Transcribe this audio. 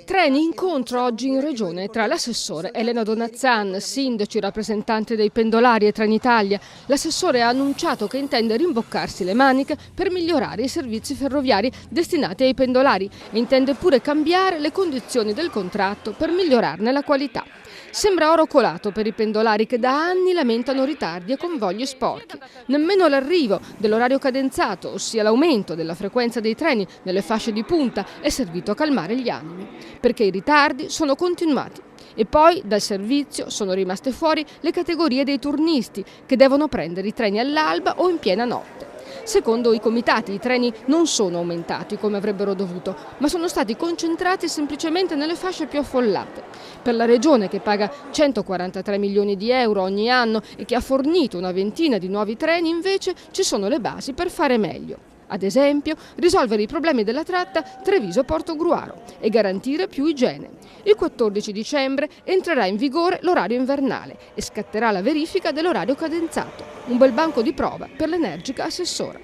Treni incontro oggi in Regione tra l'assessore Elena Donazzan, sindaci, rappresentanti dei pendolari e Trenitalia. L'assessore ha annunciato che intende rimboccarsi le maniche per migliorare i servizi ferroviari destinati ai pendolari e intende pure cambiare le condizioni del contratto per migliorarne la qualità. Sembra oro colato per i pendolari che da anni lamentano ritardi e convogli sporchi. Nemmeno l'arrivo dell'orario cadenzato, ossia l'aumento della frequenza dei treni nelle fasce di punta, è servito a calmare gli animi, perché i ritardi sono continuati. E poi dal servizio sono rimaste fuori le categorie dei turnisti che devono prendere i treni all'alba o in piena notte. Secondo i comitati i treni non sono aumentati come avrebbero dovuto, ma sono stati concentrati semplicemente nelle fasce più affollate. Per la Regione, che paga 143 milioni di euro ogni anno e che ha fornito una ventina di nuovi treni, invece ci sono le basi per fare meglio. Ad esempio, risolvere i problemi della tratta Treviso-Portogruaro e garantire più igiene. Il 14 dicembre entrerà in vigore l'orario invernale e scatterà la verifica dell'orario cadenzato. Un bel banco di prova per l'energica assessora.